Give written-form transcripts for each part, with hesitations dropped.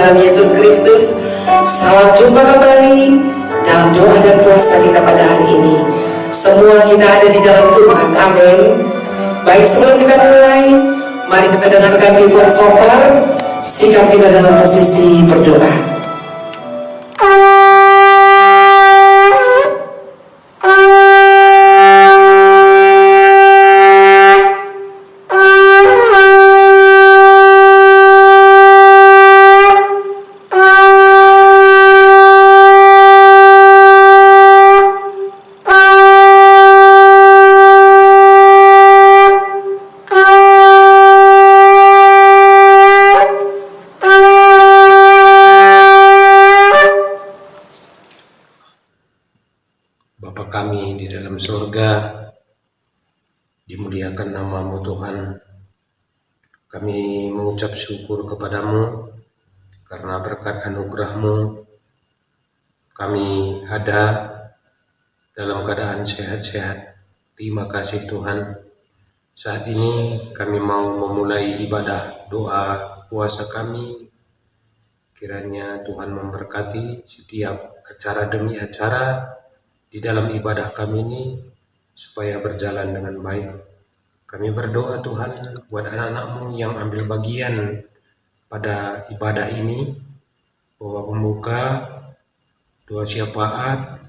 dalam Yesus Kristus. Selamat jumpa kembali dalam doa dan puasa kita pada hari ini. Semua kita ada di dalam Tuhan, amin. Baik, sebelum kita mulai, mari kita dengarkan tiupan shofar. Sikap kita dalam posisi berdoa. Bapa kami di dalam surga, dimuliakan nama-Mu Tuhan. Kami mengucap syukur kepadamu karena berkat anugerah-Mu kami ada dalam keadaan sehat-sehat. Terima kasih Tuhan. Saat ini kami mau memulai ibadah doa puasa kami. Kiranya Tuhan memberkati setiap acara demi acara di dalam ibadah kami ini supaya berjalan dengan baik. Kami berdoa Tuhan buat anak-anak-Mu yang ambil bagian pada ibadah ini, doa pembuka, doa syafaat,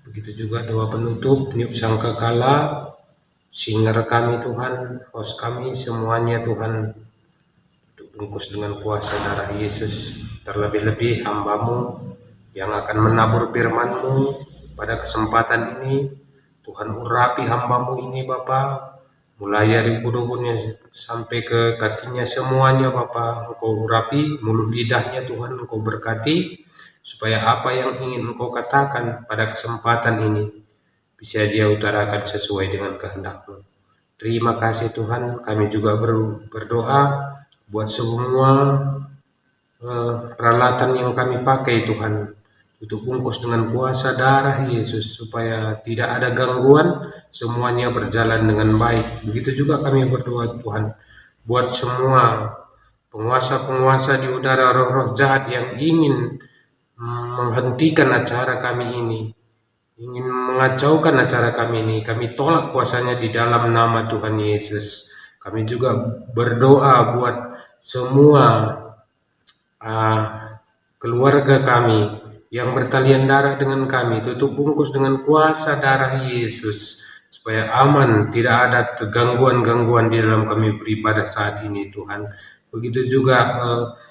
begitu juga doa penutup, niup sangkakala, singer kami Tuhan, host kami semuanya Tuhan, untuk bungkus dengan kuasa darah Yesus. Terlebih-lebih hamba-Mu yang akan menabur firman-Mu pada kesempatan ini, Tuhan urapi hamba-Mu ini Bapa, mulai dari kudu-kudunya sampai ke kakinya semuanya Bapa. Engkau urapi mulut lidahnya Tuhan, Engkau berkati supaya apa yang ingin Engkau katakan pada kesempatan ini bisa Dia utarakan sesuai dengan kehendak-Mu. Terima kasih Tuhan. Kami juga berdoa buat semua peralatan yang kami pakai Tuhan, untuk bungkus dengan kuasa darah Yesus supaya tidak ada gangguan, semuanya berjalan dengan baik. Begitu juga kami berdoa Tuhan buat semua penguasa-penguasa di udara, roh-roh jahat yang ingin menghentikan acara kami ini, ingin mengacaukan acara kami ini. Kami tolak kuasanya di dalam nama Tuhan Yesus. Kami juga berdoa buat semua keluarga kami yang bertalian darah dengan kami, tutup bungkus dengan kuasa darah Yesus supaya aman, tidak ada gangguan-gangguan di dalam kami beribadah saat ini Tuhan. Begitu juga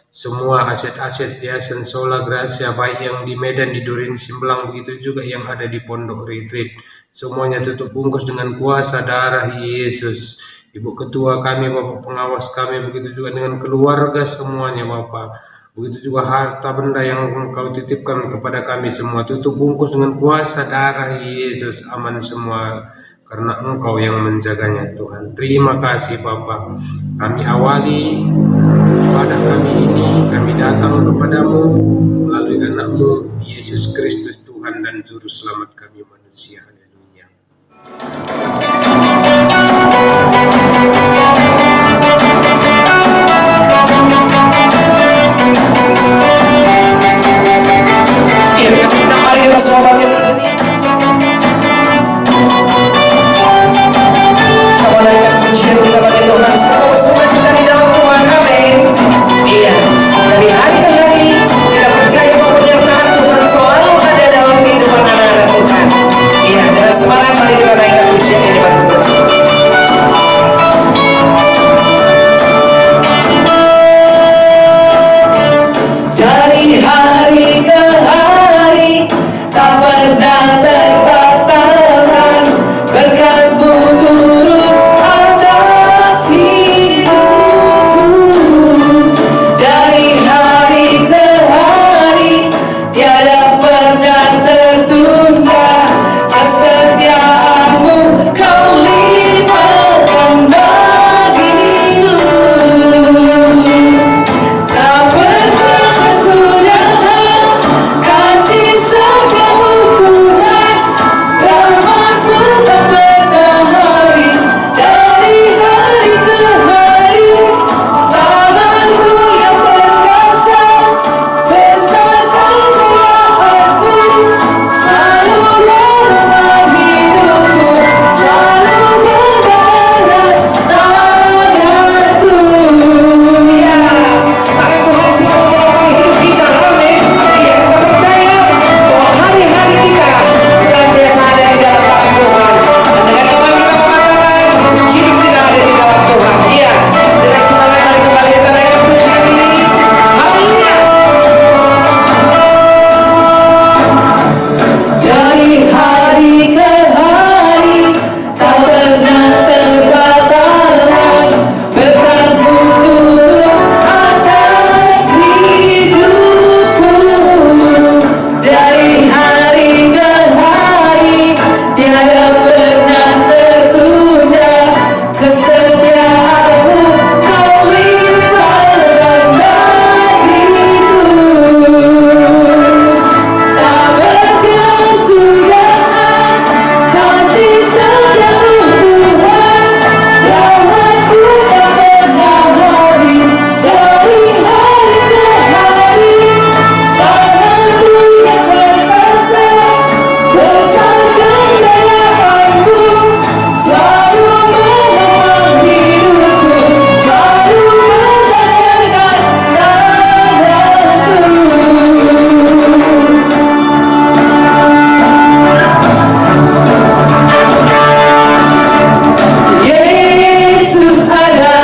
semua aset-aset Yayasan Sola Gracia, baik yang di Medan, di Durin Simbelang, begitu juga yang ada di Pondok Retreat, semuanya tutup bungkus dengan kuasa darah Yesus. Ibu ketua kami, Bapak pengawas kami, begitu juga dengan keluarga semuanya Bapak. Begitu juga harta benda yang Engkau titipkan kepada kami semua, tutup bungkus dengan kuasa darah Yesus, aman semua. karena Engkau yang menjaganya Tuhan. Terima kasih Bapa. Kami awali pada kami ini, kami datang kepadamu melalui anak-Mu Yesus Kristus, Tuhan dan Juru Selamat kami manusia. Haleluya. Mari kita semua bangkit berdiri. Kita menaikkan pujian kita bagi Tuhan. Sama bersama kita di dalam Tuhan. Amin. Iya. Dari hari ke hari kita percaya bahwa penyertaan Tuhan selalu ada dalam kehidupan anak-anak Tuhan. Iya. Dengan semangat mari kita naikkan pujian ini bagi Tuhan. Dari hari ke hari tak pernah terbatalkan, berkat-Mu turun atas hidupku. Dari hari ke hari tiada pernah tertunda, kesetiaan-Mu Kau limpahkan bagiku. Tak pernah kesudahan kasih setiamu Tuhan, rahmat-Mu tak pernah habis. Dari hari ke hari tangan-Mu yang perkasa, besar kejayaan-Mu selalu menemani hidupku, selalu bergerak tanganku. Ya, tangan Tuhan selalu hidup kita. Amin. Ya, kita percaya bahwa hari-hari kita senantiasa ada di dalam tangan Tuhan. Dan dengan iman kita mengatakan hidup kita ada di dalam Tuhan. Iya, dengan semangat mari kembali kita naikkan pujian ini. Haleluya. Dari hari ke hari tak pernah terbatalkan, berkat-Mu turun atas hidupku. Dari hari ke hari tiada pernah tertunda, kesetiaan-Mu Kau limpahkan bagiku. Tak berkesudahan kasih setiamu Tuhan, rahmat-Mu tak pernah habis. Dari hari ke hari tangan-Mu yang perkasa, besar kejayaan-Mu selalu menemani hidupku, selalu menjagakan tanganku. Yesus ada,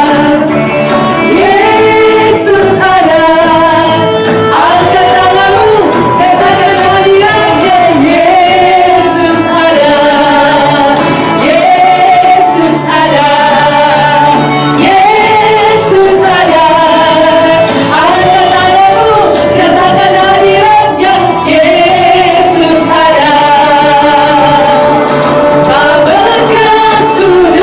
Yesus ada. Angkat tanganmu, katakan hadiahnya. Yesus ada, Yesus ada, Yesus ada. Angkat tanganmu, katakan hadiahnya. Yesus ada. Tak berkesudahan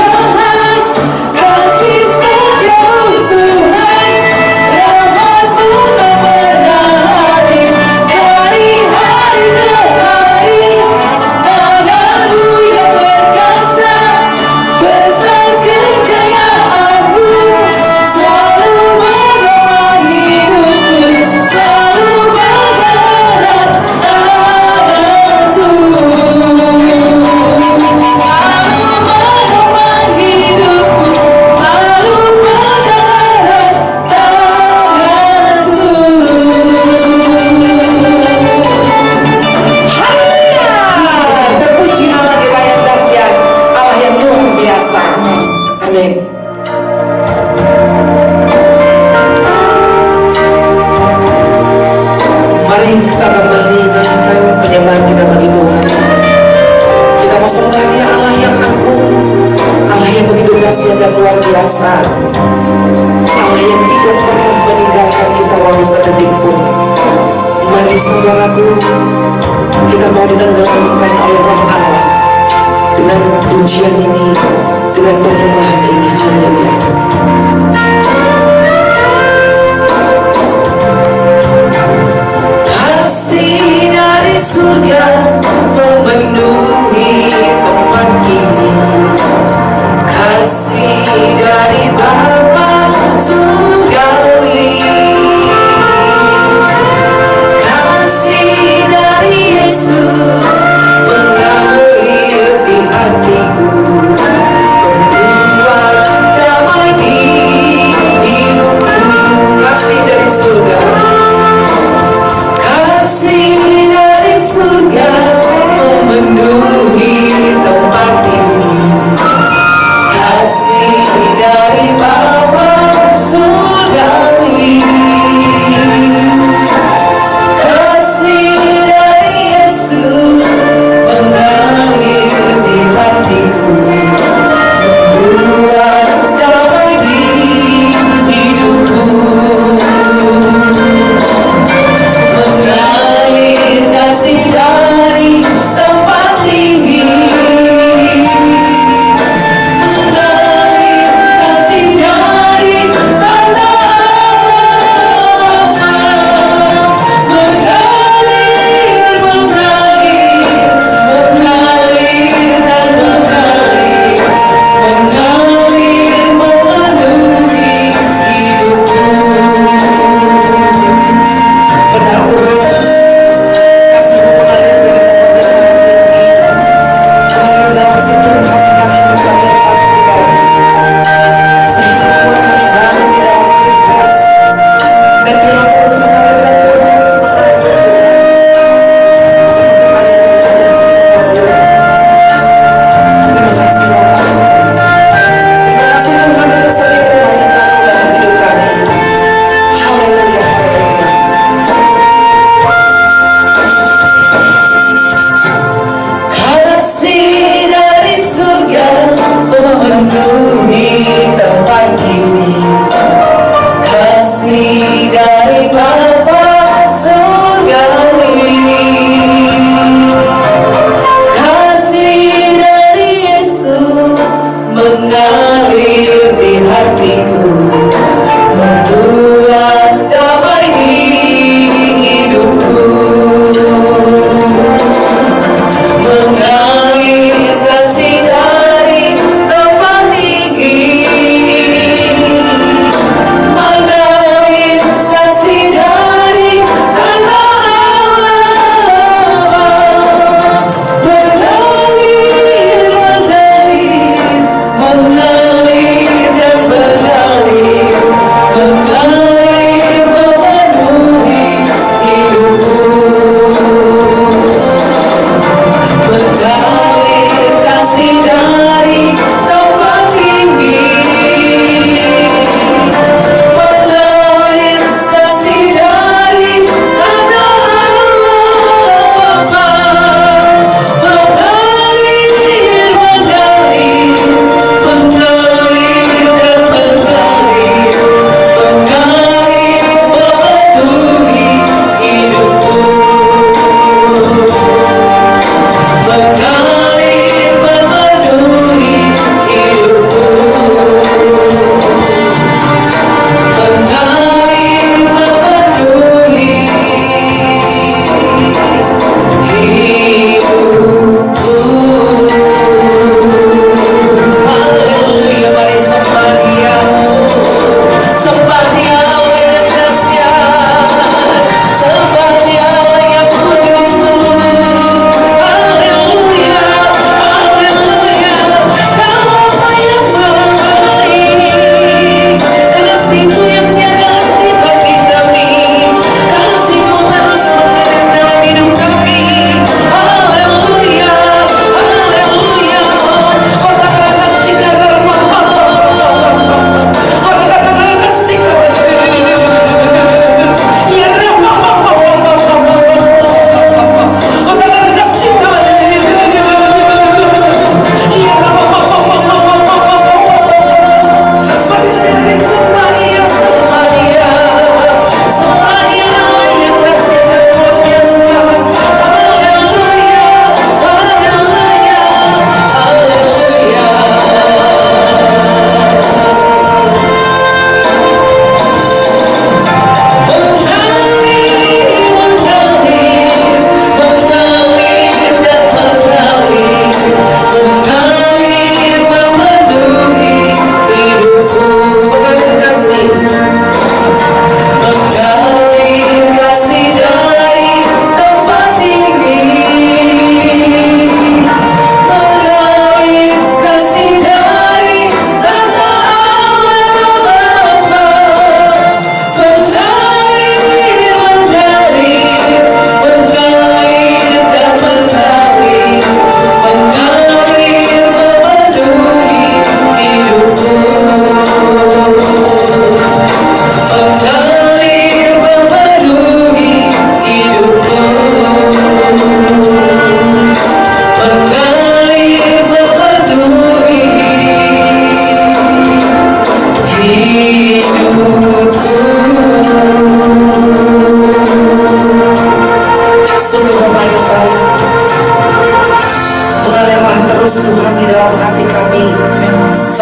kasih setiamu Tuhan, rahmat-Mu tak pernah habis. Dari hari ke hari tangan-Mu yang perkasa, besar kejayaan-Mu selalu menemani hidupku, selalu bergerak tanganku. Selalu menemani hidupku, selalu bergerak tanganku. Haleluya! Terpuji Allah kita yang dahsyat, Allah yang luar biasa. Amin. Mari kita kembali naikkan penyembahan kita bagi Tuhan. Kita mau sembah Dia, Allah yang agung, Allah yang begitu dahsyat dan luar biasa, Allah yang tidak pernah meninggalkan kita walau sedetik pun. Mari saudaraku, kita mau ditenggelamkan oleh Roh Allah dengan pujian ini, dengan penyembahan ini. Haleluya. Kasih dari surga memenuhi tempat ini, kasih dari Bapa surgawi, kasih dari Yesus mengalir di hatiku, membuat damai di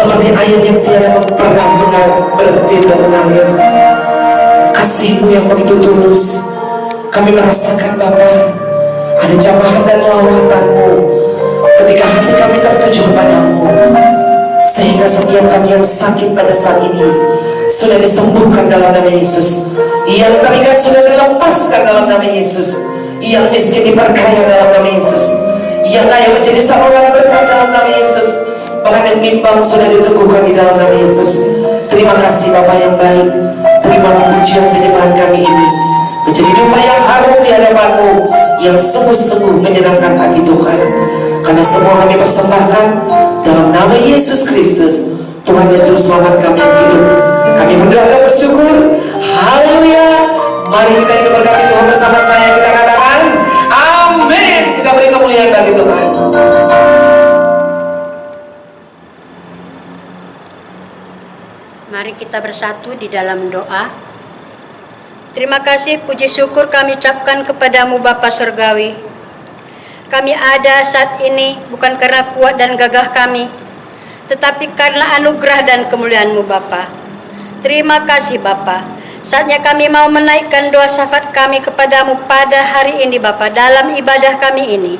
seperti air yang tiada pernah berhenti untuk mengalir. Kasih-Mu yang begitu tulus kami merasakan Bapa. Ada jamahan dan lawatan-Mu ketika hati kami tertuju kepada-Mu, sehingga setiap kami yang sakit pada saat ini sudah disembuhkan dalam nama Yesus, yang terikat sudah dilepaskan dalam nama Yesus, yang miskin diperkaya dalam nama Yesus, yang kaya menjadi saluran berkat dalam nama Yesus, bahkan yang bimbang sudah diteguhkan di dalam nama Yesus. Terima kasih Bapa yang baik. Terimalah pujian penyembahan kami ini menjadi doa yang harum di hadapan-Mu, yang sungguh-sungguh menyenangkan hati Tuhan. Karena semua kami persembahkan dalam nama Yesus Kristus, Tuhan dan Juru Selamat kami yang hidup. Kami berdoa dan bersyukur. Haleluya. Mari kita yang diberkati Tuhan bersama saya, kita katakan amin. Kita beri kemuliaan bagi Tuhan. Mari kita bersatu di dalam doa. Terima kasih, puji syukur kami ucapkan kepada-Mu Bapa Surgawi. Kami ada saat ini bukan karena kuat dan gagah kami, tetapi karena anugerah dan kemuliaan-Mu Bapa. Terima kasih Bapa. Saatnya kami mau menaikkan doa syafaat kami kepada-Mu pada hari ini Bapa, dalam ibadah kami ini.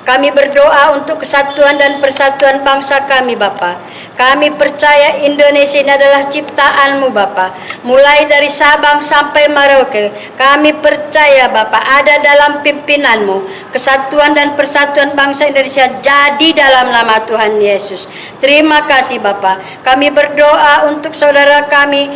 Kami berdoa untuk kesatuan dan persatuan bangsa kami Bapa. Kami percaya Indonesia ini adalah ciptaan-Mu Bapa. Mulai dari Sabang sampai Merauke, kami percaya Bapa ada dalam pimpinan-Mu. Kesatuan dan persatuan bangsa Indonesia jadi dalam nama Tuhan Yesus. Terima kasih Bapa. Kami berdoa untuk saudara kami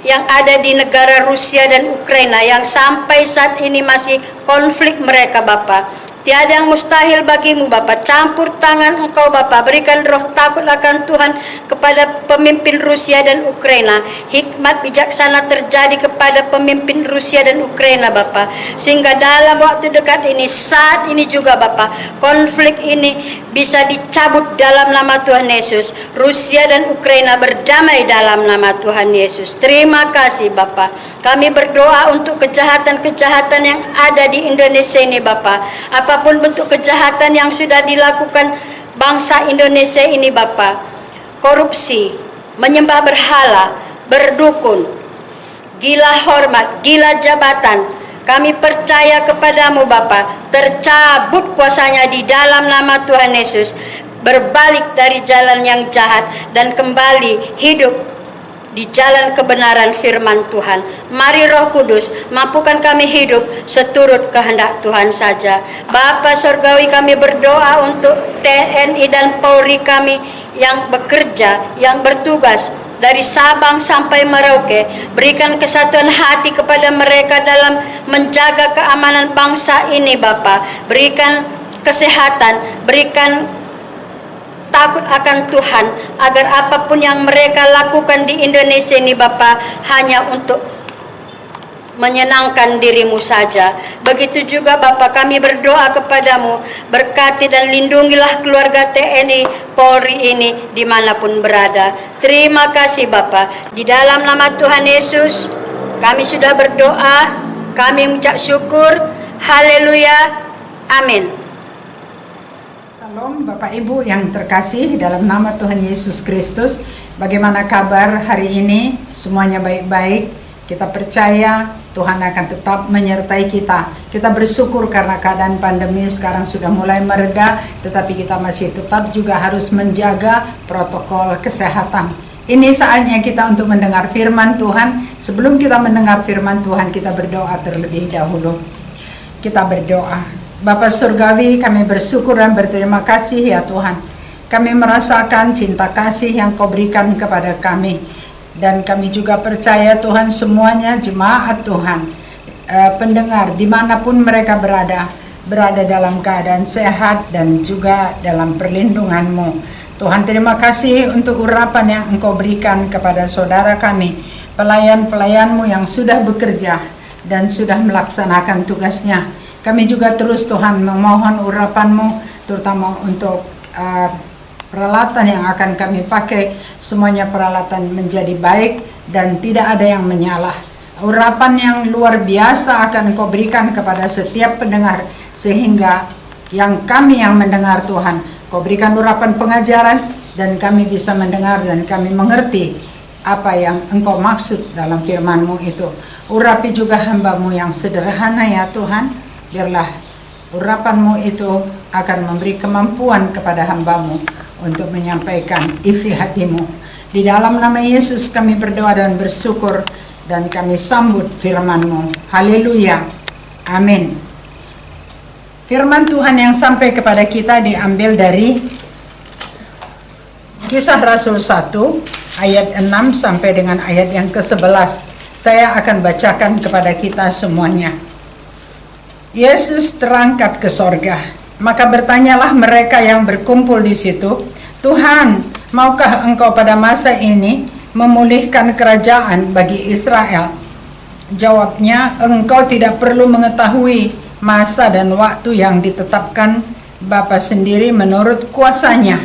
yang ada di negara Rusia dan Ukraina yang sampai saat ini masih konflik mereka Bapa. Tiada yang mustahil bagi-Mu Bapa. Campur tangan Engkau Bapa. Berikan roh takut akan Tuhan kepada pemimpin Rusia dan Ukraina. Hikmat bijaksana terjadi kepada pemimpin Rusia dan Ukraina Bapa. Sehingga dalam waktu dekat ini, saat ini juga Bapa, konflik ini bisa dicabut dalam nama Tuhan Yesus. Rusia dan Ukraina berdamai dalam nama Tuhan Yesus. Terima kasih Bapa. Kami berdoa untuk kejahatan-kejahatan yang ada di Indonesia ini Bapa. Apapun bentuk kejahatan yang sudah dilakukan bangsa Indonesia ini Bapa. Korupsi, menyembah berhala, berdukun, gila hormat, gila jabatan. Kami percaya kepada-Mu Bapa, tercabut kuasanya di dalam nama Tuhan Yesus. Berbalik dari jalan yang jahat dan kembali hidup di jalan kebenaran firman Tuhan. Mari Roh Kudus mampukan kami hidup seturut kehendak Tuhan saja. Bapa Surgawi, kami berdoa untuk TNI dan Polri kami yang bekerja, yang bertugas dari Sabang sampai Merauke. Berikan kesatuan hati kepada mereka dalam menjaga keamanan bangsa ini Bapa. Berikan kesehatan, berikan takut akan Tuhan, agar apapun yang mereka lakukan di Indonesia ini Bapa hanya untuk menyenangkan diri-Mu saja. Begitu juga Bapa, kami berdoa kepada-Mu, berkati dan lindungilah keluarga TNI Polri ini dimanapun berada. Terima kasih Bapa. Di dalam nama Tuhan Yesus kami sudah berdoa, kami mengucap syukur. Haleluya, amin. Shalom Bapak Ibu yang terkasih dalam nama Tuhan Yesus Kristus. Bagaimana kabar hari ini? Semuanya baik-baik. Kita percaya Tuhan akan tetap menyertai kita. Kita bersyukur karena keadaan pandemi sekarang sudah mulai mereda, tetapi kita masih tetap juga harus menjaga protokol kesehatan. Ini saatnya kita untuk mendengar firman Tuhan. Sebelum kita mendengar firman Tuhan, kita berdoa terlebih dahulu. Kita berdoa. Bapa Surgawi, kami bersyukur dan berterima kasih ya Tuhan. Kami merasakan cinta kasih yang Kau berikan kepada kami. Dan kami juga percaya Tuhan semuanya jemaat Tuhan, pendengar dimanapun mereka berada dalam keadaan sehat dan juga dalam perlindungan-Mu. Tuhan, terima kasih untuk urapan yang Engkau berikan kepada saudara kami, pelayan-pelayan-Mu yang sudah bekerja dan sudah melaksanakan tugasnya. Kami juga terus Tuhan memohon urapan-Mu, terutama untuk peralatan yang akan kami pakai, semuanya peralatan menjadi baik dan tidak ada yang menyalah. Urapan yang luar biasa akan Engkau berikan kepada setiap pendengar, sehingga yang kami yang mendengar Tuhan, Kau berikan urapan pengajaran, dan kami bisa mendengar dan kami mengerti apa yang Engkau maksud dalam firman-Mu itu. Urapi juga hamba-Mu yang sederhana ya Tuhan, biarlah urapan-Mu itu akan memberi kemampuan kepada hamba-Mu untuk menyampaikan isi hati-Mu. Di dalam nama Yesus kami berdoa dan bersyukur, dan kami sambut firman-Mu. Haleluya. Amin. Firman Tuhan yang sampai kepada kita diambil dari Kisah Rasul 1 ayat 6 sampai dengan ayat yang ke-11. Saya akan bacakan kepada kita semuanya. Yesus terangkat ke sorga, maka bertanyalah mereka yang berkumpul di situ, Tuhan, maukah Engkau pada masa ini memulihkan kerajaan bagi Israel? Jawabnya, Engkau tidak perlu mengetahui masa dan waktu yang ditetapkan Bapa sendiri menurut kuasanya.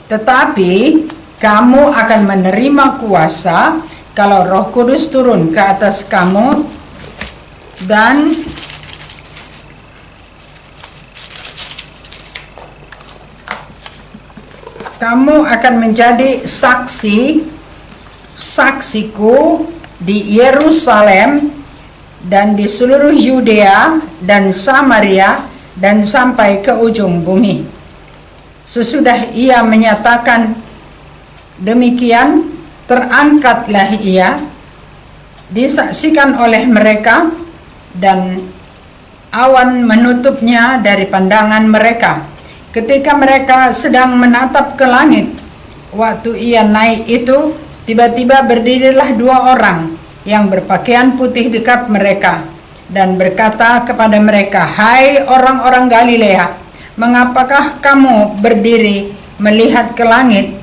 Tetapi kamu akan menerima kuasa kalau Roh Kudus turun ke atas kamu, dan kamu akan menjadi saksiku di Yerusalem dan di seluruh Yudea dan Samaria dan sampai ke ujung bumi. Sesudah ia menyatakan demikian, terangkatlah ia, disaksikan oleh mereka, dan awan menutupnya dari pandangan mereka. Ketika mereka sedang menatap ke langit, waktu ia naik itu, tiba-tiba berdirilah 2 orang yang berpakaian putih dekat mereka, dan berkata kepada mereka, "Hai orang-orang Galilea, mengapakah kamu berdiri melihat ke langit?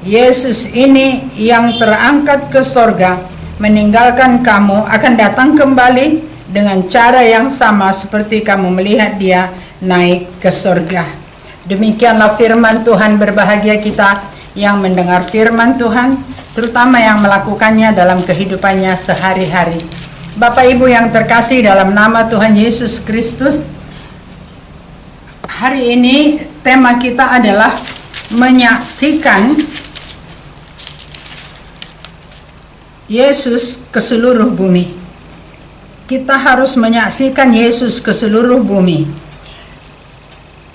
Yesus ini yang terangkat ke sorga, meninggalkan kamu, akan datang kembali dengan cara yang sama seperti kamu melihat dia naik ke sorga." Demikianlah firman Tuhan. Berbahagia kita yang mendengar firman Tuhan, terutama yang melakukannya dalam kehidupannya sehari-hari. Bapak Ibu yang terkasih dalam nama Tuhan Yesus Kristus, hari ini tema kita adalah menyaksikan Yesus ke seluruh bumi. Kita harus menyaksikan Yesus ke seluruh bumi.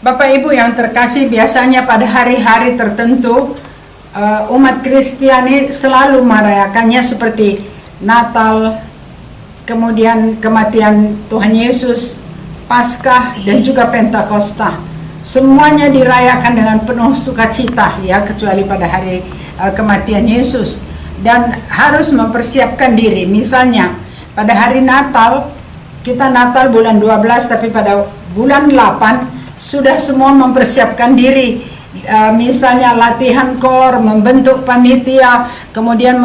Bapak Ibu yang terkasih, biasanya pada hari-hari tertentu umat Kristiani selalu merayakannya seperti Natal, kemudian kematian Tuhan Yesus, Paskah, dan juga Pentakosta. Semuanya dirayakan dengan penuh sukacita ya, kecuali pada hari kematian Yesus. Dan harus mempersiapkan diri. Misalnya pada hari Natal, kita Natal bulan 12, tapi pada bulan 8 sudah semua mempersiapkan diri. Misalnya latihan kor, membentuk panitia, kemudian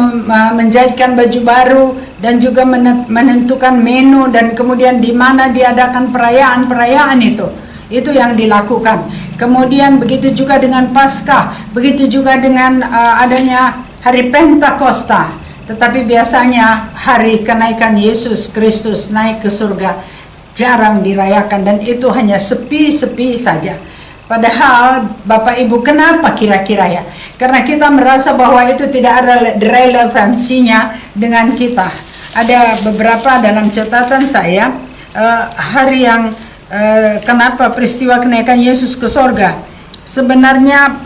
menjahitkan baju baru, dan juga menentukan menu, dan kemudian di mana diadakan perayaan-perayaan itu yang dilakukan. Kemudian begitu juga dengan Paskah, begitu juga dengan adanya hari Pentakosta. Tetapi biasanya hari kenaikan Yesus Kristus naik ke surga jarang dirayakan, dan itu hanya sepi-sepi saja. Padahal Bapak Ibu, kenapa kira-kira ya? Karena kita merasa bahwa itu tidak ada relevansinya dengan kita. Ada beberapa dalam catatan saya hari yang kenapa peristiwa kenaikan Yesus ke sorga. Sebenarnya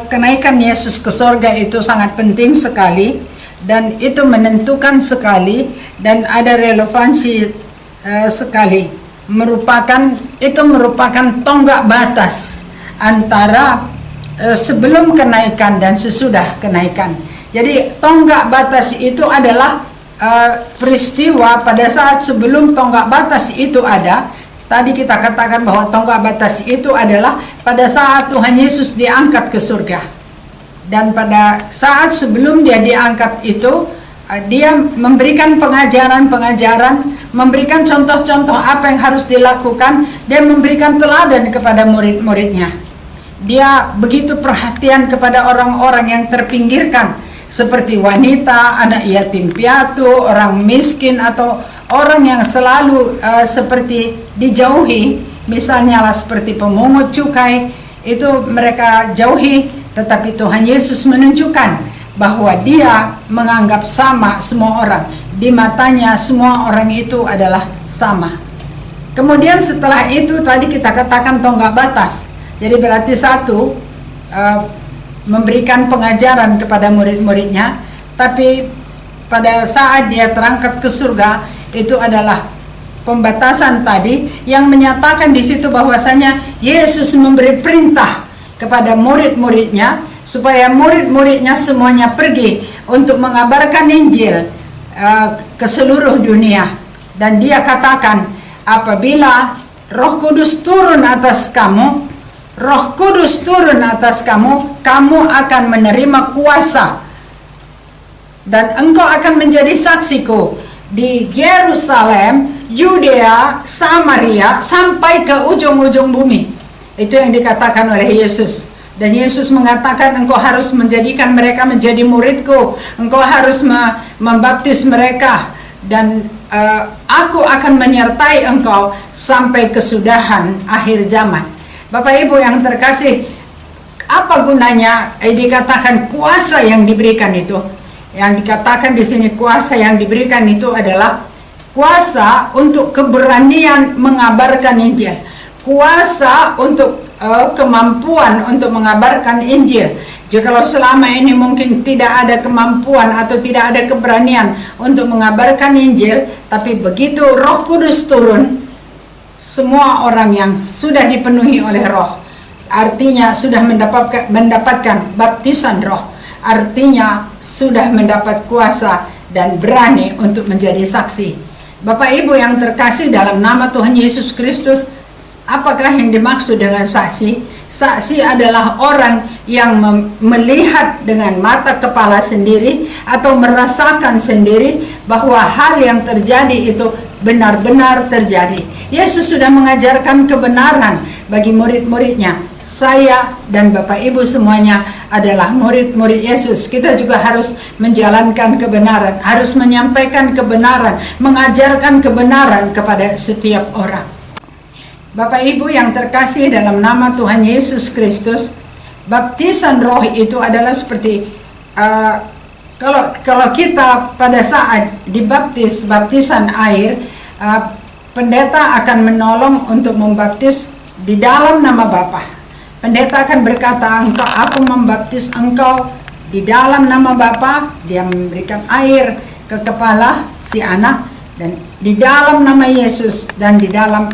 kenaikan Yesus ke sorga itu sangat penting sekali, dan itu menentukan sekali, dan ada relevansi sekali. Itu merupakan tonggak batas antara sebelum kenaikan dan sesudah kenaikan. Jadi tonggak batas itu adalah peristiwa pada saat sebelum tonggak batas itu ada. Tadi kita katakan bahwa tonggak batas itu adalah pada saat Tuhan Yesus diangkat ke surga. Dan pada saat sebelum dia diangkat itu, dia memberikan pengajaran-pengajaran, memberikan contoh-contoh apa yang harus dilakukan, dan memberikan teladan kepada murid-muridnya. Dia begitu perhatian kepada orang-orang yang terpinggirkan, seperti wanita, anak yatim piatu, orang miskin, atau orang yang selalu seperti dijauhi. Misalnya lah seperti pemungut cukai, itu mereka jauhi tetapi Tuhan Yesus menunjukkan bahwa dia menganggap sama semua orang. Di matanya semua orang itu adalah sama. Kemudian setelah itu tadi kita katakan tonggak batas. Jadi berarti satu, memberikan pengajaran kepada murid-muridnya, tapi pada saat dia terangkat ke surga itu adalah pembatasan tadi yang menyatakan di situ bahwasanya Yesus memberi perintah kepada murid-muridnya supaya murid-muridnya semuanya pergi untuk mengabarkan Injil ke seluruh dunia. Dan dia katakan, apabila Roh Kudus turun atas kamu, Roh Kudus turun atas kamu, kamu akan menerima kuasa dan engkau akan menjadi saksiku di Yerusalem, Yudea, Samaria, sampai ke ujung-ujung bumi. Itu yang dikatakan oleh Yesus. Dan Yesus mengatakan, engkau harus menjadikan mereka menjadi muridku, engkau harus membaptis mereka, dan aku akan menyertai engkau sampai kesudahan akhir zaman. Bapak Ibu yang terkasih, apa gunanya dikatakan kuasa yang diberikan itu? Yang dikatakan di sini kuasa yang diberikan itu adalah kuasa untuk keberanian mengabarkan Injil, kuasa untuk kemampuan untuk mengabarkan Injil. Jikalau selama ini mungkin tidak ada kemampuan atau tidak ada keberanian untuk mengabarkan Injil, tapi begitu Roh Kudus turun, semua orang yang sudah dipenuhi oleh Roh, artinya sudah mendapatkan baptisan Roh, artinya sudah mendapat kuasa dan berani untuk menjadi saksi. Bapak Ibu yang terkasih dalam nama Tuhan Yesus Kristus, apakah yang dimaksud dengan saksi? Saksi adalah orang yang melihat dengan mata kepala sendiri atau merasakan sendiri bahwa hal yang terjadi itu benar-benar terjadi. Yesus sudah mengajarkan kebenaran bagi murid-muridnya. Saya dan Bapak Ibu semuanya adalah murid-murid Yesus. Kita juga harus menjalankan kebenaran, harus menyampaikan kebenaran, mengajarkan kebenaran kepada setiap orang. Bapak Ibu yang terkasih dalam nama Tuhan Yesus Kristus, baptisan Roh itu adalah seperti kalau kita pada saat dibaptis baptisan air, pendeta akan menolong untuk membaptis di dalam nama Bapa. Pendeta akan berkata, aku membaptis engkau di dalam nama Bapa. Dia memberikan air ke kepala si anak, dan di dalam nama Yesus dan di dalam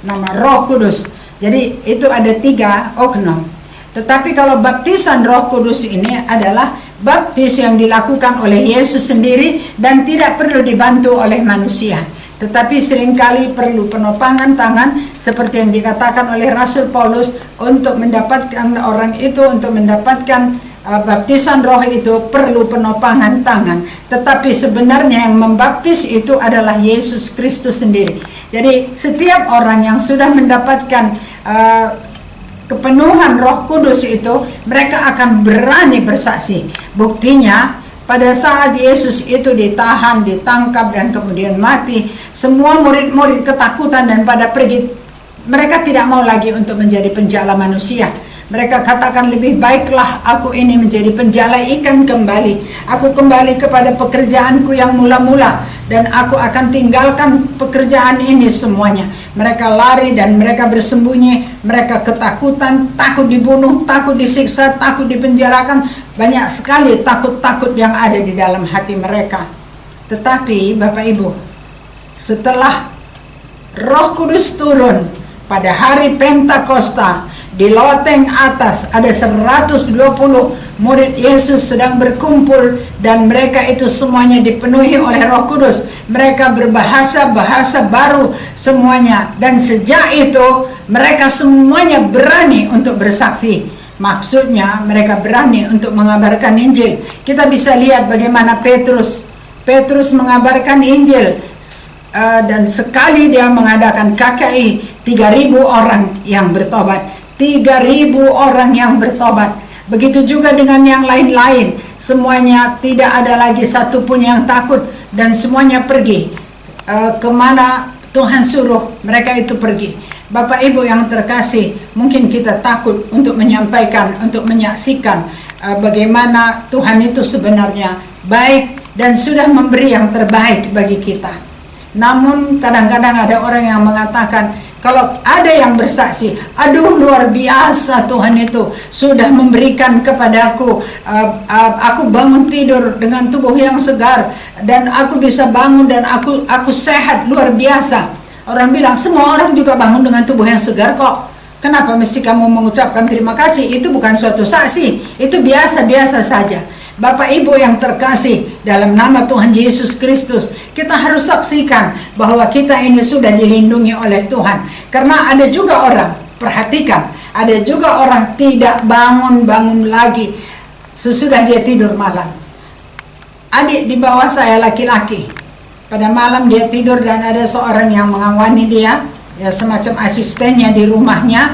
nama Roh Kudus. Jadi itu ada 3 oknum. Tetapi kalau baptisan Roh Kudus ini adalah baptis yang dilakukan oleh Yesus sendiri dan tidak perlu dibantu oleh manusia. Tetapi seringkali perlu penopangan tangan, seperti yang dikatakan oleh Rasul Paulus, untuk mendapatkan orang itu, untuk mendapatkan baptisan Roh itu perlu penopangan tangan. Tetapi sebenarnya yang membaptis itu adalah Yesus Kristus sendiri. Jadi setiap orang yang sudah mendapatkan kepenuhan Roh Kudus itu, mereka akan berani bersaksi. Buktinya, pada saat Yesus itu ditahan, ditangkap, dan kemudian mati, semua murid-murid ketakutan dan pada pergi. Mereka tidak mau lagi untuk menjadi penjala manusia. Mereka katakan, lebih baiklah aku ini menjadi penjala ikan kembali. Aku kembali kepada pekerjaanku yang mula-mula, dan aku akan tinggalkan pekerjaan ini semuanya. Mereka lari dan mereka bersembunyi. Mereka ketakutan, takut dibunuh, takut disiksa, takut dipenjarakan. Banyak sekali takut-takut yang ada di dalam hati mereka. Tetapi Bapak Ibu, setelah Roh Kudus turun pada hari Pentakosta, di loteng atas ada 120 murid Yesus sedang berkumpul, dan mereka itu semuanya dipenuhi oleh Roh Kudus. Mereka berbahasa-bahasa baru semuanya, dan sejak itu mereka semuanya berani untuk bersaksi. Maksudnya mereka berani untuk mengabarkan Injil. Kita bisa lihat bagaimana Petrus mengabarkan Injil, dan sekali dia mengadakan KKI, 3.000 orang yang bertobat. 3.000 orang yang bertobat. Begitu juga dengan yang lain-lain. Semuanya tidak ada lagi satu pun yang takut, dan semuanya pergi kemana Tuhan suruh mereka itu pergi. Bapak Ibu yang terkasih, mungkin kita takut untuk menyampaikan, untuk menyaksikan bagaimana Tuhan itu sebenarnya baik dan sudah memberi yang terbaik bagi kita. Namun kadang-kadang ada orang yang mengatakan, kalau ada yang bersaksi, aduh luar biasa Tuhan itu sudah memberikan kepadaku, aku bangun tidur dengan tubuh yang segar, dan aku bisa bangun dan aku sehat, luar biasa. Orang bilang, semua orang juga bangun dengan tubuh yang segar kok. Kenapa mesti kamu mengucapkan terima kasih? Itu bukan suatu saksi, itu biasa-biasa saja. Bapak Ibu yang terkasih, dalam nama Tuhan Yesus Kristus, kita harus saksikan bahwa kita ini sudah dilindungi oleh Tuhan. Karena ada juga orang, perhatikan, ada juga orang tidak bangun-bangun lagi sesudah dia tidur malam. Adik di bawah saya laki-laki, pada malam dia tidur dan ada seorang yang mengawani dia, ya semacam asistennya di rumahnya.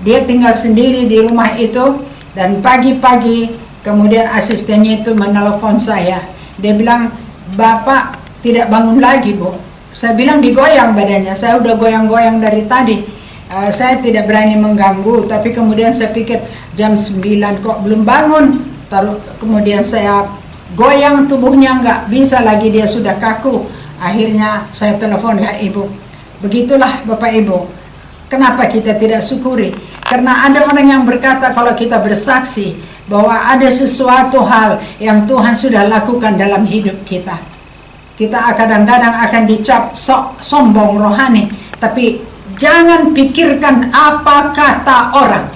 Dia tinggal sendiri di rumah itu, dan pagi-pagi kemudian asistennya itu menelepon saya. Dia bilang, "Bapak tidak bangun lagi, Bu." Saya bilang, "Digoyang badannya, saya udah goyang-goyang dari tadi." Saya tidak berani mengganggu, tapi kemudian saya pikir jam 9 kok belum bangun. Kemudian saya goyang tubuhnya, nggak bisa lagi, dia sudah kaku. Akhirnya saya telepon ke ibu. Begitulah Bapak Ibu, kenapa kita tidak syukuri? Karena ada orang yang berkata kalau kita bersaksi bahwa ada sesuatu hal yang Tuhan sudah lakukan dalam hidup kita, kita kadang-kadang akan dicap sombong rohani. Tapi jangan pikirkan apa kata orang.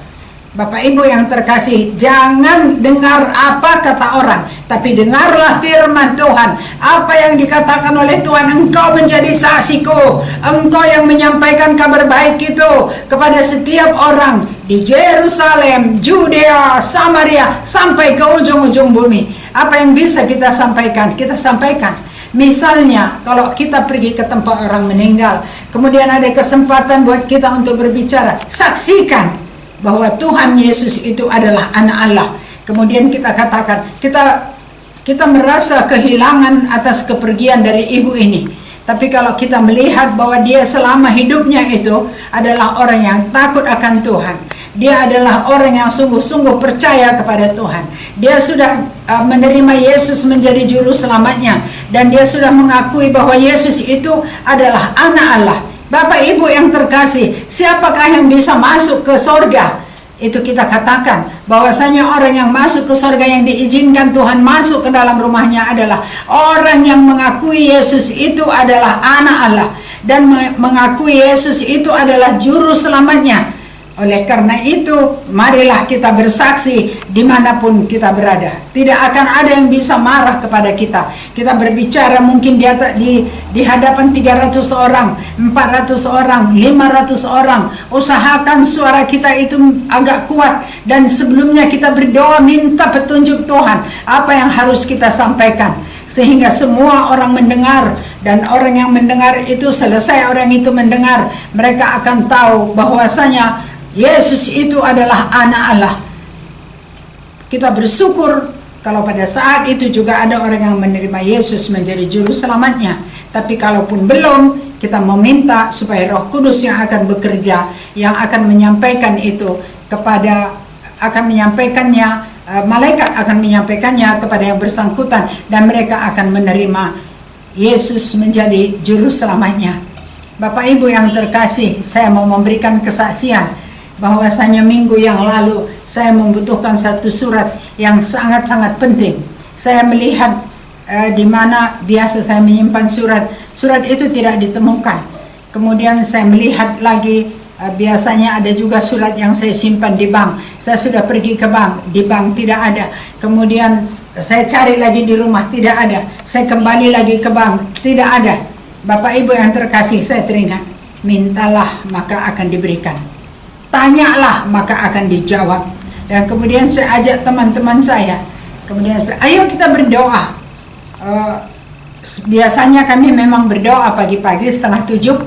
Bapak Ibu yang terkasih, jangan dengar apa kata orang, tapi dengarlah firman Tuhan. Apa yang dikatakan oleh Tuhan, engkau menjadi saksiku, engkau yang menyampaikan kabar baik itu kepada setiap orang di Yerusalem, Judea, Samaria, sampai ke ujung-ujung bumi. Apa yang bisa kita sampaikan, kita sampaikan. Misalnya kalau kita pergi ke tempat orang meninggal, kemudian ada kesempatan buat kita untuk berbicara, saksikan bahwa Tuhan Yesus itu adalah anak Allah. Kemudian kita katakan, kita merasa kehilangan atas kepergian dari ibu ini. Tapi kalau kita melihat bahwa dia selama hidupnya itu adalah orang yang takut akan Tuhan, dia adalah orang yang sungguh-sungguh percaya kepada Tuhan, dia sudah menerima Yesus menjadi juru selamatnya, dan dia sudah mengakui bahwa Yesus itu adalah anak Allah. Bapak Ibu yang terkasih, siapakah yang bisa masuk ke sorga? Itu kita katakan bahwasanya orang yang masuk ke sorga, yang diizinkan Tuhan masuk ke dalam rumahnya, adalah orang yang mengakui Yesus itu adalah anak Allah, dan mengakui Yesus itu adalah juru selamatnya. Oleh karena itu, marilah kita bersaksi dimanapun kita berada. Tidak akan ada yang bisa marah kepada kita. Kita berbicara mungkin di hadapan 300 orang, 400 orang, 500 orang. Usahakan suara kita itu agak kuat. Dan sebelumnya kita berdoa minta petunjuk Tuhan. Apa yang harus kita sampaikan. Sehingga semua orang mendengar, dan orang yang mendengar itu, selesai orang itu mendengar, mereka akan tahu bahwasanya Yesus itu adalah anak Allah. Kita bersyukur kalau pada saat itu juga ada orang yang menerima Yesus menjadi juru selamatnya. Tapi kalaupun belum, kita meminta supaya Roh Kudus yang akan bekerja, yang akan menyampaikan itu malaikat akan menyampaikannya kepada yang bersangkutan, dan mereka akan menerima Yesus menjadi juru selamatnya. Bapak Ibu yang terkasih, saya mau memberikan kesaksian bahwasanya minggu yang lalu saya membutuhkan satu surat yang sangat-sangat penting. Saya melihat di mana biasa saya menyimpan surat itu tidak ditemukan. Kemudian saya melihat lagi, biasanya ada juga surat yang saya simpan di bank. Saya sudah pergi ke bank, di bank tidak ada. Kemudian saya cari lagi di rumah, tidak ada. Saya kembali lagi ke bank, tidak ada. Bapak Ibu yang terkasih, saya teringat, mintalah maka akan diberikan, tanyalah maka akan dijawab. Dan kemudian saya ajak teman-teman saya, kemudian ayo kita berdoa. Biasanya kami memang berdoa pagi-pagi 6:30,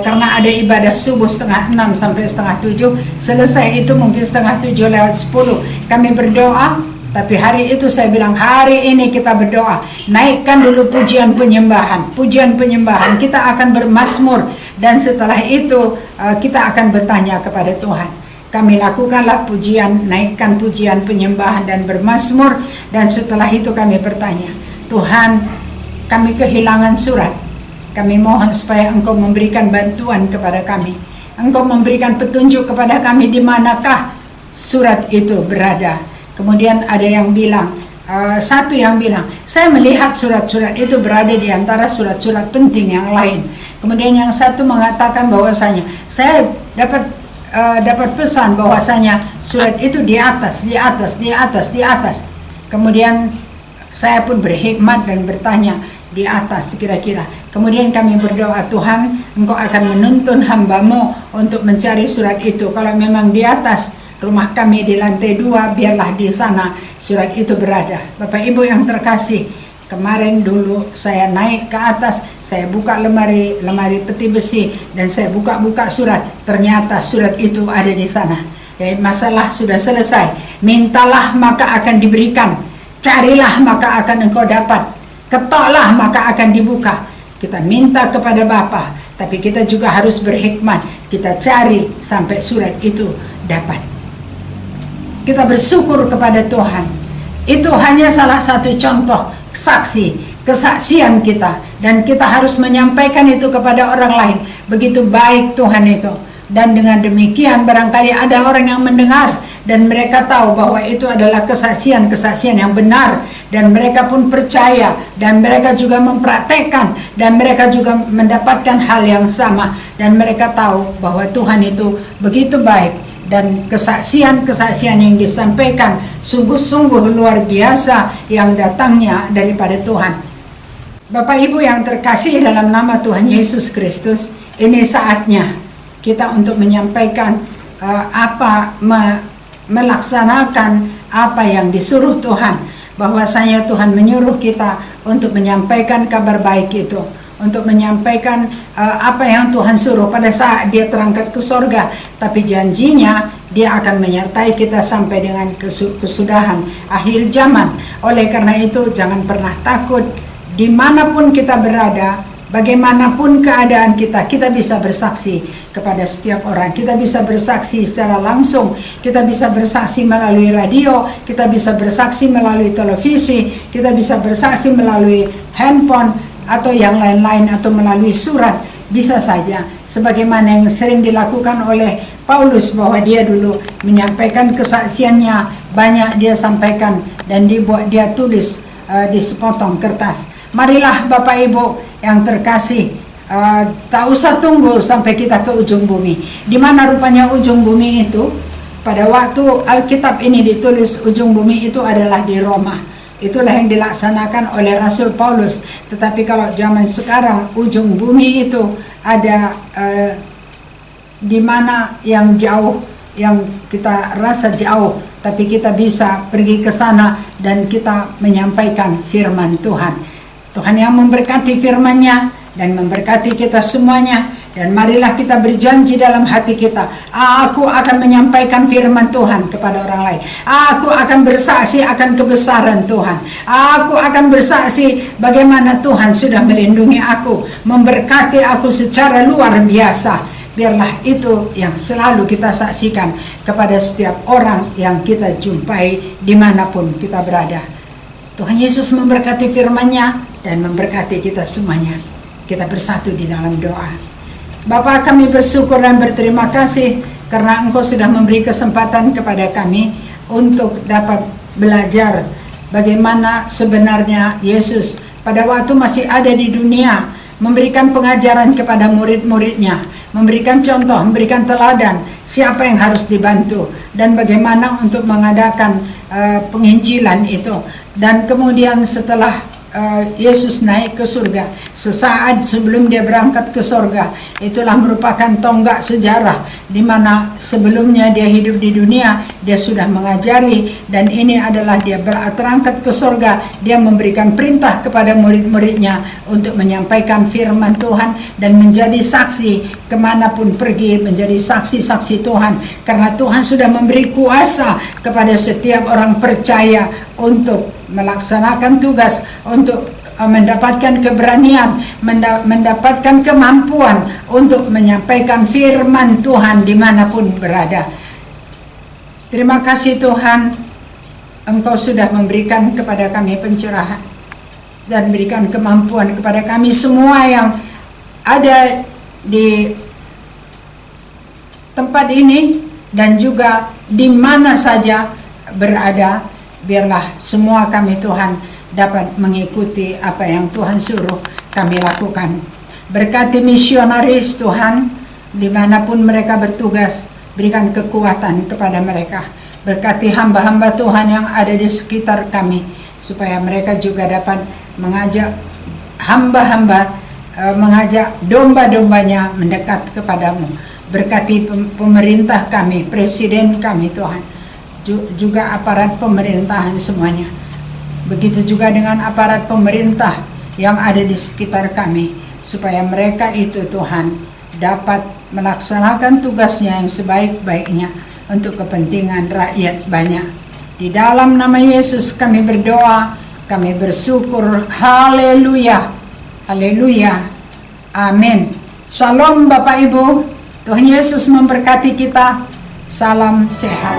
karena ada ibadah subuh 5:30 sampai 6:30. Selesai itu mungkin 6:30 lewat 10. Kami berdoa, Tapi hari itu saya bilang, hari ini kita berdoa, naikkan dulu pujian penyembahan. Pujian penyembahan, kita akan bermazmur, dan setelah itu kita akan bertanya kepada Tuhan. Kami lakukanlah pujian, naikkan pujian penyembahan dan bermazmur, dan setelah itu kami bertanya, Tuhan, kami kehilangan surat. Kami mohon supaya Engkau memberikan bantuan kepada kami. Engkau memberikan petunjuk kepada kami di manakah surat itu berada. Kemudian ada yang bilang, satu yang bilang, saya melihat surat-surat itu berada di antara surat-surat penting yang lain. Kemudian yang satu mengatakan bahwasanya, saya dapat pesan bahwasanya surat itu di atas. Kemudian saya pun berhikmat dan bertanya, di atas kira-kira. Kemudian kami berdoa, Tuhan, Engkau akan menuntun hamba-Mu untuk mencari surat itu. Kalau memang di atas rumah kami di lantai 2, biarlah di sana surat itu berada. Bapak Ibu yang terkasih, kemarin dulu saya naik ke atas, saya buka lemari peti besi, dan saya buka surat. Ternyata surat itu ada di sana. Ya, masalah sudah selesai. Mintalah maka akan diberikan, carilah maka akan engkau dapat, ketoklah maka akan dibuka. Kita minta kepada Bapa, tapi kita juga harus berhikmat. Kita cari sampai surat itu dapat. Kita bersyukur kepada Tuhan. Itu hanya salah satu contoh kesaksian kita, dan kita harus menyampaikan itu kepada orang lain. Begitu baik Tuhan itu. Dan dengan demikian barangkali ada orang yang mendengar, dan mereka tahu bahwa itu adalah kesaksian yang benar, dan mereka pun percaya, dan mereka juga mempraktekkan, dan mereka juga mendapatkan hal yang sama, dan mereka tahu bahwa Tuhan itu begitu baik, dan kesaksian yang disampaikan sungguh-sungguh luar biasa yang datangnya daripada Tuhan. Bapak Ibu yang terkasih dalam nama Tuhan Yesus Kristus, ini saatnya kita untuk menyampaikan melaksanakan apa yang disuruh Tuhan. Bahwasanya Tuhan menyuruh kita untuk menyampaikan kabar baik itu, untuk menyampaikan apa yang Tuhan suruh pada saat Dia terangkat ke sorga. Tapi janjinya Dia akan menyertai kita sampai dengan kesudahan akhir zaman. Oleh karena itu jangan pernah takut, dimanapun kita berada, bagaimanapun keadaan kita bisa bersaksi kepada setiap orang. Kita bisa bersaksi secara langsung, kita bisa bersaksi melalui radio, kita bisa bersaksi melalui televisi, kita bisa bersaksi melalui handphone, atau yang lain-lain, atau melalui surat. Bisa saja, sebagaimana yang sering dilakukan oleh Paulus, bahwa dia dulu menyampaikan kesaksiannya, banyak dia sampaikan, dan dia tulis di sepotong kertas. Marilah Bapak Ibu yang terkasih, tak usah tunggu sampai kita ke ujung bumi. Di mana rupanya ujung bumi itu? Pada waktu Alkitab ini ditulis, ujung bumi itu adalah di Roma. Itulah yang dilaksanakan oleh Rasul Paulus. Tetapi kalau zaman sekarang, ujung bumi itu ada di mana yang jauh, yang kita rasa jauh, tapi kita bisa pergi ke sana dan kita menyampaikan firman Tuhan. Tuhan yang memberkati firman-Nya dan memberkati kita semuanya. Dan marilah kita berjanji dalam hati kita, aku akan menyampaikan firman Tuhan kepada orang lain. Aku akan bersaksi akan kebesaran Tuhan. Aku akan bersaksi bagaimana Tuhan sudah melindungi aku, memberkati aku secara luar biasa. Biarlah itu yang selalu kita saksikan kepada setiap orang yang kita jumpai dimanapun kita berada. Tuhan Yesus memberkati firman-Nya dan memberkati kita semuanya. Kita bersatu di dalam doa. Bapa, kami bersyukur dan berterima kasih karena Engkau sudah memberi kesempatan kepada kami untuk dapat belajar bagaimana sebenarnya Yesus pada waktu masih ada di dunia, memberikan pengajaran kepada murid-muridnya, memberikan contoh, memberikan teladan siapa yang harus dibantu dan bagaimana untuk mengadakan penginjilan itu. Dan kemudian setelah Yesus naik ke surga, sesaat sebelum dia berangkat ke surga, itulah merupakan tonggak sejarah di mana sebelumnya dia hidup di dunia, dia sudah mengajari, dan ini adalah dia berangkat ke surga, dia memberikan perintah kepada murid-muridnya untuk menyampaikan firman Tuhan dan menjadi saksi kemanapun pergi, menjadi saksi-saksi Tuhan, karena Tuhan sudah memberi kuasa kepada setiap orang percaya untuk melaksanakan tugas, untuk mendapatkan keberanian, mendapatkan kemampuan untuk menyampaikan firman Tuhan dimanapun berada. Terima kasih Tuhan, Engkau sudah memberikan kepada kami pencerahan dan berikan kemampuan kepada kami semua yang ada di tempat ini dan juga di mana saja berada. Biarlah semua kami Tuhan dapat mengikuti apa yang Tuhan suruh kami lakukan. Berkati misionaris Tuhan, dimanapun mereka bertugas, berikan kekuatan kepada mereka. Berkati hamba-hamba Tuhan yang ada di sekitar kami, supaya mereka juga dapat mengajak hamba-hamba, mengajak domba-dombanya mendekat kepadamu. Berkati pemerintah kami, presiden kami Tuhan, juga aparat pemerintahan semuanya. Begitu juga dengan aparat pemerintah yang ada di sekitar kami, supaya mereka itu Tuhan dapat melaksanakan tugasnya yang sebaik-baiknya untuk kepentingan rakyat banyak. Di dalam nama Yesus kami berdoa, kami bersyukur. Haleluya, haleluya, amin. Shalom Bapak Ibu, Tuhan Yesus memberkati kita. Salam sehat.